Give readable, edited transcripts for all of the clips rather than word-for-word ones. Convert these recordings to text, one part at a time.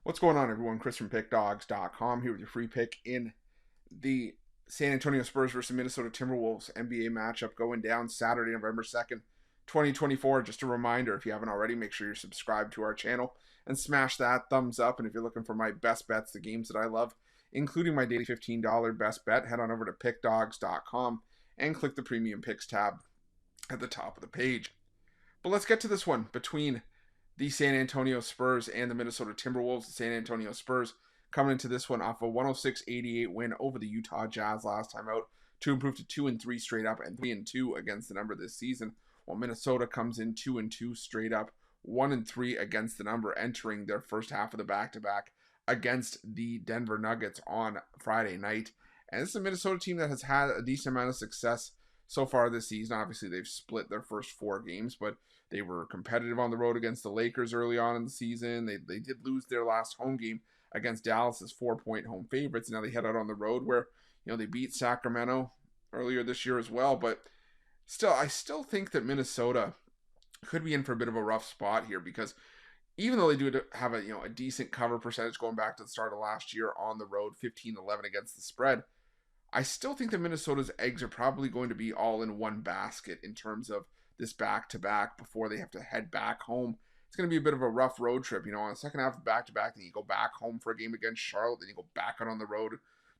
What's going on, everyone? Chris from Pickdawgz.com here with your free pick in the San Antonio Spurs versus Minnesota Timberwolves NBA matchup going down Saturday, November 2nd, 2024. Just a reminder, if you haven't already, make sure you're subscribed to our channel and smash that thumbs up. And if you're looking for my best bets, the games that I love, including my daily $15 best bet, head on over to Pickdawgz.com and click the Premium Picks tab at the top of the page. But let's get to this one between the San Antonio Spurs and the Minnesota Timberwolves. The San Antonio Spurs coming into this one off a 106-88 win over the Utah Jazz last time out to improve to 2-3 straight up and 3-2 against the number this season, while Minnesota comes in 2-2 straight up, 1-3 against the number, entering their first half of the back-to-back against the Denver Nuggets on Friday night. And this is a Minnesota team that has had a decent amount of success so far this season. Obviously, they've split their first 4 games, but they were competitive on the road against the Lakers early on in the season. They did lose their last home game against Dallas as 4-point home favorites. Now they head out on the road where, they beat Sacramento earlier this year as well. But still, I still think that Minnesota could be in for a bit of a rough spot here, because even though they do have a decent cover percentage going back to the start of last year on the road, 15-11 against the spread, I still think that Minnesota's eggs are probably going to be all in one basket in terms of this back-to-back before they have to head back home. It's going to be a bit of a rough road trip. On the second half of back-to-back, then you go back home for a game against Charlotte, then you go back out on the road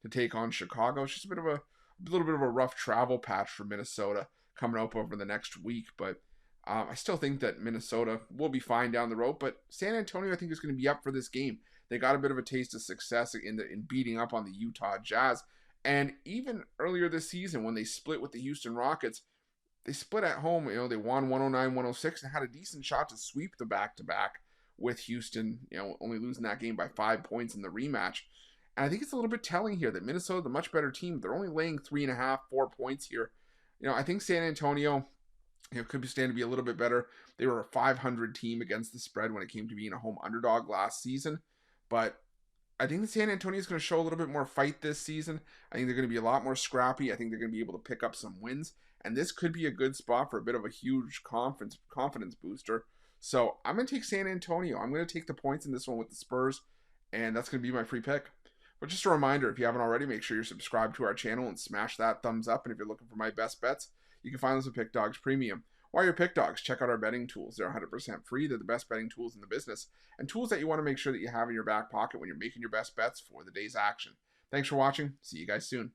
to take on Chicago. It's just a little bit of a rough travel patch for Minnesota coming up over the next week. But I still think that Minnesota will be fine down the road. But San Antonio, I think, is going to be up for this game. They got a bit of a taste of success in beating up on the Utah Jazz. And even earlier this season, when they split with the Houston Rockets, they split at home. They won 109-106 and had a decent shot to sweep the back-to-back with Houston, only losing that game by 5 points in the rematch. And I think it's a little bit telling here that Minnesota, the much better team, they're only laying 3.5, 4 points here. I think San Antonio, could stand to be a little bit better. They were a 500 team against the spread when it came to being a home underdog last season. But I think that San Antonio is going to show a little bit more fight this season. I think they're going to be a lot more scrappy. I think they're going to be able to pick up some wins. And this could be a good spot for a bit of a huge confidence booster. So I'm going to take San Antonio. I'm going to take the points in this one with the Spurs. And that's going to be my free pick. But just a reminder, if you haven't already, make sure you're subscribed to our channel and smash that thumbs up. And if you're looking for my best bets, you can find those at Pick Dawgz Premium. While you're Pick Dawgz, check out our betting tools. They're 100% free. They're the best betting tools in the business, and tools that you want to make sure that you have in your back pocket when you're making your best bets for the day's action. Thanks for watching. See you guys soon.